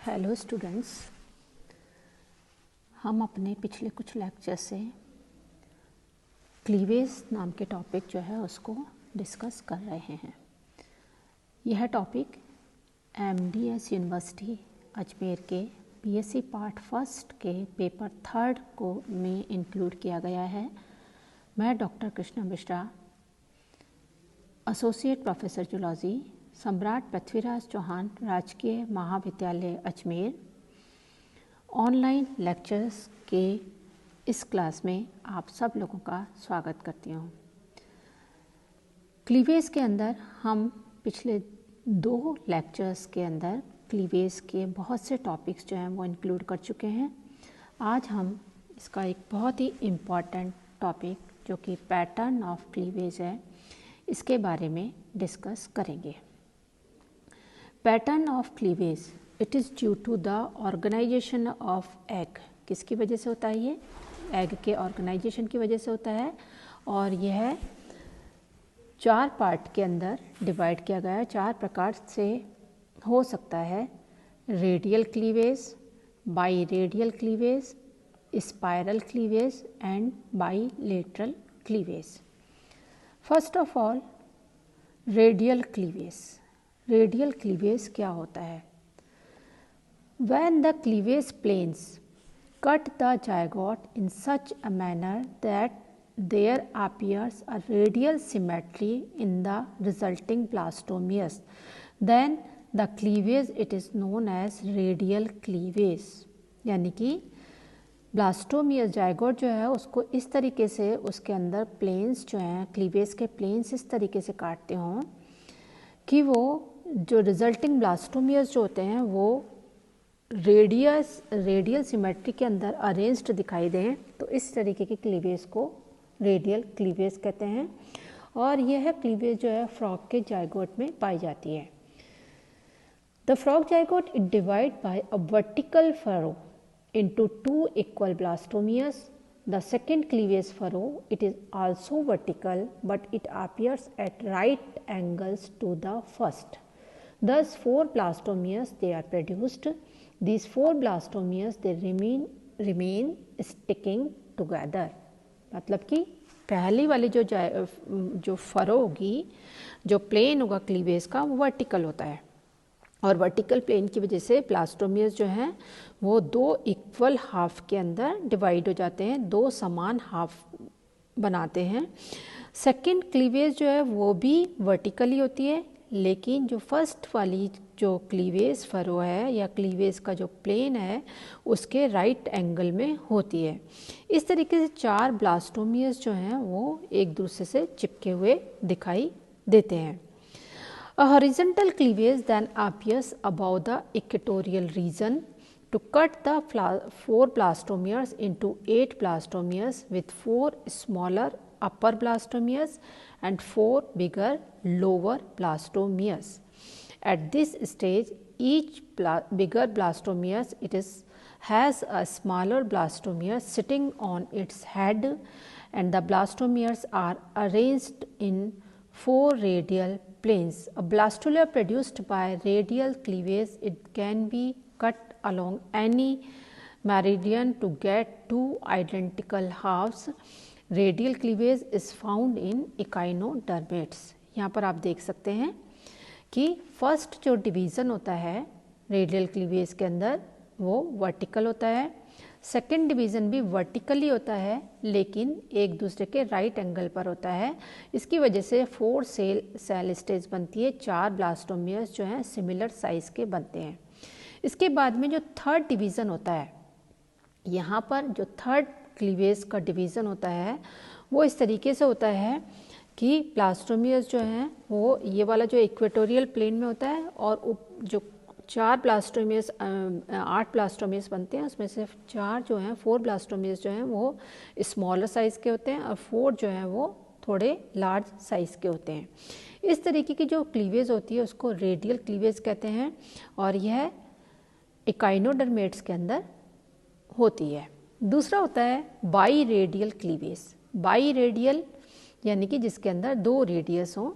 Hello students, हम अपने पिछले कुछ लेक्चर से क्लीवेज नाम के टॉपिक जो है उसको डिस्कस कर रहे हैं। यह टॉपिक एमडीएस यूनिवर्सिटी अजमेर के बीएससी पार्ट फर्स्ट के पेपर थर्ड को में इंक्लूड किया गया है। मैं doctor Krishna Mishra, associate professor zoology, सम्राट पृथ्वीराज चौहान राजकीय महाविद्यालय अजमेर, ऑनलाइन लेक्चर्स के इस क्लास में आप सब लोगों का स्वागत करती हूँ। क्लीवेज के अंदर हम पिछले 2 लेक्चर्स के अंदर क्लीवेज के बहुत से टॉपिक्स जो हैं वो इंक्लूड कर चुके हैं। आज हम इसका एक बहुत ही इम्पॉर्टेंट टॉपिक जो कि पैटर्न ऑफ क्लीवेज है, इसके बारे में डिस्कस करेंगे। Pattern of cleavage, it is due to the organisation of egg. किसकी वजह से होता है? ये एग के ऑर्गेनाइजेशन की वजह से होता है और यह 4 पार्ट के अंदर डिवाइड किया गया है। 4 प्रकार से हो सकता है: radial cleavage, by radial cleavage, spiral cleavage and bilateral cleavage. First of all, radial cleavage. Radial cleavage क्या होता है? When the cleavage planes cut the zygote in such a manner that there appears a radial symmetry in the resulting blastomeres, then the cleavage it is known as radial cleavage। यानी कि blastomere zygote जो है उसको इस तरीके से उसके अंदर प्लेन्स जो हैं, क्लीवेज के प्लेन्स इस तरीके से काटते हों कि वो जो रिजल्टिंग ब्लास्टोमियर्स जो होते हैं वो रेडियल सिमेट्री के अंदर अरेंज्ड दिखाई दें, तो इस तरीके की क्लीवेज को रेडियल क्लीवेज कहते हैं। और यह क्लीवेज जो है फ्रॉग के जायगोट में पाई जाती है। The frog zygote it divide by a vertical furrow into 2 equal blastomeres. The second cleavage furrow, it is also vertical, but it appears at right angles to the first. Thus 4 blastomeres they are produced. These 4 blastomeres they remain sticking together। मतलब कि पहली वाली जो furrow होगी, जो plane होगा cleavage का, वो वर्टिकल होता है और वर्टिकल प्लेन की वजह से ब्लास्टोमियर्स जो हैं वो 2 इक्वल हाफ के अंदर डिवाइड हो जाते हैं, 2 समान हाफ बनाते हैं। सेकंड क्लीवेज जो है वो भी वर्टिकली होती है, लेकिन जो फर्स्ट वाली जो क्लीवेज फरो है या क्लीवेज का जो प्लेन है उसके राइट एंगल में होती है। इस तरीके से 4 ब्लास्टोमियर्स जो हैं वो एक दूसरे से चिपके हुए दिखाई देते हैं। A horizontal cleavage then appears above the equatorial region to cut the 4 blastomeres into 8 blastomeres with 4 smaller upper blastomeres and 4 bigger lower blastomeres. At this stage, each bigger blastomeres has a smaller blastomere sitting on its head, and the blastomeres are arranged in 4 radial planes. A blastula produced by radial cleavage, it can be cut along any meridian to get 2 identical halves. Radial cleavage is found in echinodermates। यहाँ पर आप देख सकते हैं कि first जो division होता है रेडियल क्लीवेज के अंदर वो वर्टिकल होता है। सेकेंड डिवीज़न भी वर्टिकली होता है लेकिन एक दूसरे के राइट एंगल पर होता है। इसकी वजह से 4 सेल स्टेज बनती है। 4 ब्लास्टोमियर्स जो हैं सिमिलर साइज़ के बनते हैं। इसके बाद में जो थर्ड डिवीज़न होता है, यहाँ पर जो थर्ड क्लीवेज का डिवीज़न होता है वो इस तरीके से होता है कि ब्लास्टोमियर्स जो हैं वो ये वाला जो इक्वेटोरियल प्लेन में होता है और जो 4 ब्लास्टोमियर्स 8 ब्लास्टोमियर्स बनते हैं, उसमें से 4 जो हैं 4 ब्लास्टोमियर्स जो हैं वो स्मॉलर साइज़ के होते हैं और 4 जो हैं वो थोड़े लार्ज साइज़ के होते हैं। इस तरीके की जो क्लीवेज होती है उसको रेडियल क्लीवेज कहते हैं और यह इकाइनोडर्मेट्स के अंदर होती है। दूसरा होता है by radial cleavage. By radial यानी कि जिसके अंदर 2 रेडियस हों।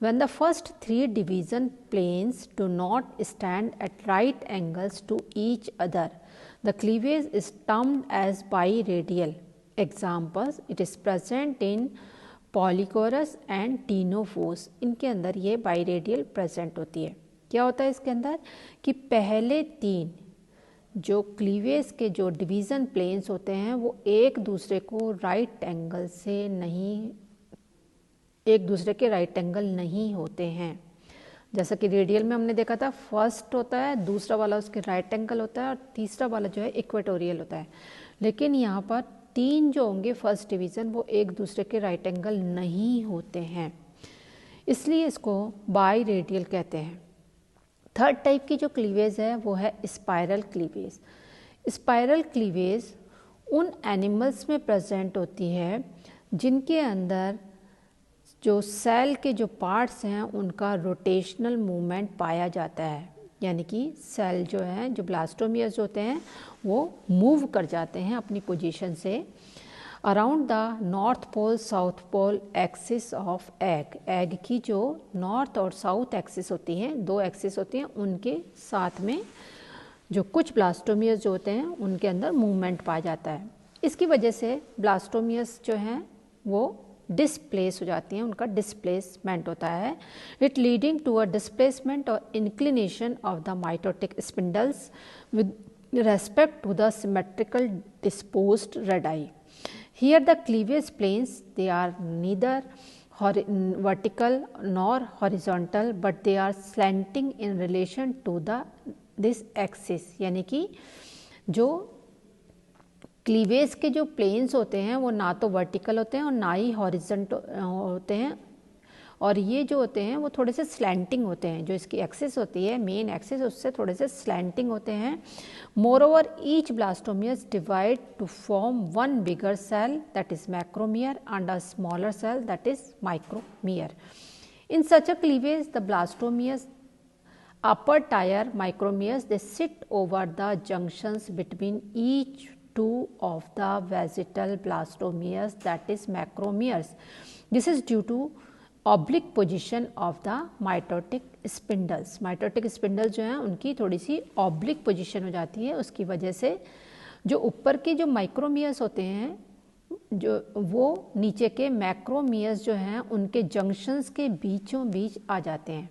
When the first three division planes do not stand at right angles to each other, the cleavage is termed as biradial. Examples, it is present in Polychorus and Ctenophos. इनके अंदर ये बाइरेडियल present होती है। क्या होता है इसके अंदर कि पहले तीन जो क्लीवेज के जो डिवीज़न प्लेन्स होते हैं वो एक दूसरे को राइट एंगल से नहीं, एक दूसरे के राइट एंगल नहीं होते हैं। जैसा कि रेडियल में हमने देखा था, फर्स्ट होता है, दूसरा वाला उसके राइट एंगल होता है और तीसरा वाला जो है इक्वेटोरियल होता है। लेकिन यहाँ पर तीन जो होंगे फर्स्ट डिवीज़न वो एक दूसरे के राइट एंगल नहीं होते हैं, इसलिए इसको बाई रेडियल कहते हैं। थर्ड टाइप की जो क्लीवेज है वो है स्पाइरल क्लीवेज। स्पाइरल क्लीवेज उन एनिमल्स में प्रेजेंट होती है जिनके अंदर जो सेल के जो पार्ट्स हैं उनका रोटेशनल मूवमेंट पाया जाता है, यानी कि सेल जो है, जो ब्लास्टोमियर्स होते हैं वो मूव कर जाते हैं अपनी पोजीशन से around the north pole south pole axis of egg. Egg की जो नॉर्थ और साउथ एक्सिस होती हैं, दो एक्सिस होती हैं, उनके साथ में जो कुछ ब्लास्टोमियर्स जो होते हैं उनके अंदर मूवमेंट पाया जाता है। इसकी वजह से ब्लास्टोमियर्स जो हैं वो डिस्प्लेस हो जाती हैं, उनका डिस्प्लेसमेंट होता है। It leading to a displacement और inclination of the mitotic spindles with respect to the symmetrical disposed radii. Here the cleavage planes, they are neither vertical nor horizontal but they are slanting in relation to the this axis, यानी कि जो cleavage के जो planes होते हैं वो ना तो वर्टिकल होते हैं और ना ही हॉरिजॉन्टल होते हैं, और ये जो होते हैं वो थोड़े से स्लैंटिंग होते हैं। जो इसकी एक्सिस होती है, मेन एक्सिस, उससे थोड़े से स्लैंटिंग होते हैं। Moreover each blastomeres divide to form one bigger cell that is macromere and a smaller cell that is micromere. In such a cleavage the blastomeres upper tier micromeres, they sit over the junctions between each two of the vegetal blastomeres that is macromeres. This is due to oblique position of the mitotic spindles. Mitotic spindles जो हैं उनकी थोड़ी सी oblique position हो जाती है, उसकी वजह से जो ऊपर के जो माइक्रोमियर्स होते हैं जो वो नीचे के मैक्रोमियर्स जो हैं उनके जंक्शंस के बीचों बीच आ जाते हैं।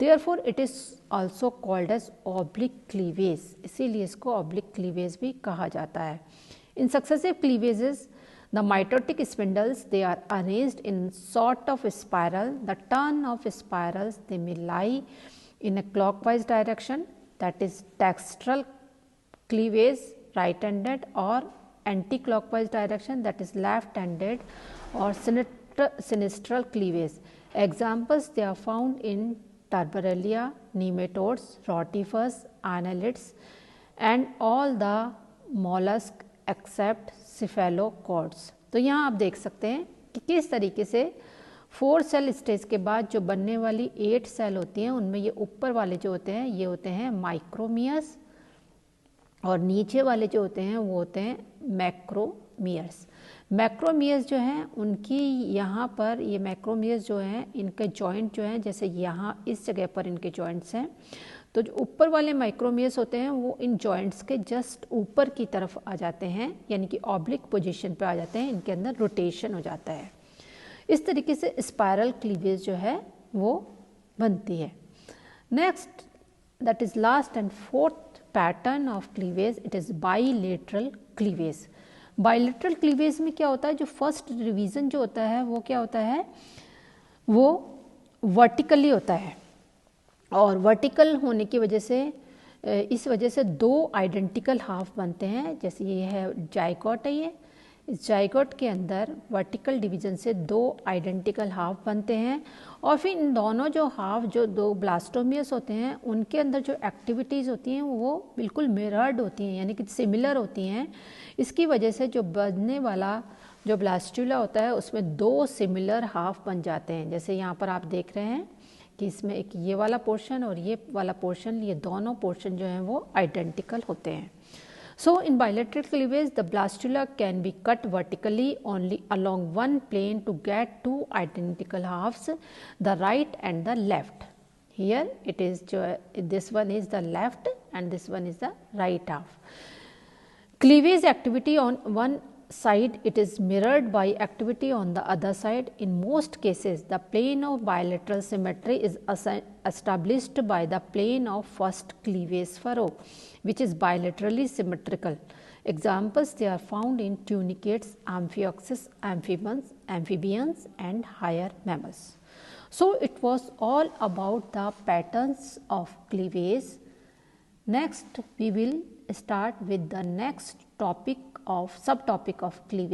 Therefore it is also called as oblique cleavage, इसीलिए इसको oblique cleavage भी कहा जाता है। In successive cleavages, the mitotic spindles they are arranged in sort of spiral. The turn of spirals they may lie in a clockwise direction, that is dextral cleavage right-handed, or anti-clockwise direction, that is left-handed, or sinistral cleavage. Examples they are found in Turbellaria, nematodes, rotifers, annelids and all the mollusks except cephalopods. तो यहाँ आप देख सकते हैं कि किस तरीके से 4 सेल स्टेज के बाद जो बनने वाली 8 सेल होती हैं उनमें ये ऊपर वाले जो होते हैं ये होते हैं माइक्रोमियर्स और नीचे वाले जो होते हैं वो होते हैं मैक्रोमियर्स। मैक्रोमियर्स जो हैं उनकी यहाँ पर ये मैक्रोमियर्स जो हैं इनके जॉइंट जो हैं जैसे यहाँ इस जगह पर इनके जॉइंट्स हैं, तो जो ऊपर वाले माइक्रोमियर्स होते हैं वो इन जॉइंट्स के जस्ट ऊपर की तरफ आ जाते हैं, यानी कि ऑब्लिक पोजीशन पे आ जाते हैं, इनके अंदर रोटेशन हो जाता है। इस तरीके से स्पाइरल क्लीवेज जो है वो बनती है। Next that is last and fourth pattern of cleavage, it is bilateral cleavage. Bilateral cleavage में क्या होता है, जो फर्स्ट डिवीज़न जो होता है वो क्या होता है, वो वर्टिकली होता है और वर्टिकल होने की वजह से इस वजह से 2 आइडेंटिकल हाफ बनते हैं। जैसे ये है जाइगोट है, ये इस जाइगोट के अंदर वर्टिकल डिवीज़न से 2 आइडेंटिकल हाफ बनते हैं और फिर इन दोनों जो हाफ जो 2 ब्लास्टोमियर्स होते हैं उनके अंदर जो एक्टिविटीज़ होती हैं वो बिल्कुल मिरर्ड होती हैं, यानी कि सिमिलर होती हैं। इसकी वजह से जो बनने वाला जो ब्लास्टुला होता है उसमें 2 सिमिलर हाफ बन जाते हैं। जैसे यहाँ पर आप देख रहे हैं कि इसमें एक ये वाला पोर्शन और ये वाला पोर्शन, ये दोनों पोर्शन जो हैं वो आइडेंटिकल होते हैं। So in bilateral cleavage, the blastula can be cut vertically only along one plane to get two identical halves, the right and the left. Here it is, this one is the left and this one is the right half. Cleavage activity on one side, it is mirrored by activity on the other side. In most cases, the plane of bilateral symmetry is established by the plane of first cleavage furrow, which is bilaterally symmetrical. Examples, they are found in tunicates, amphioxus, amphibians and higher mammals. So it was all about the patterns of cleavage. Next we will start with the next topic of subtopic of cleavage.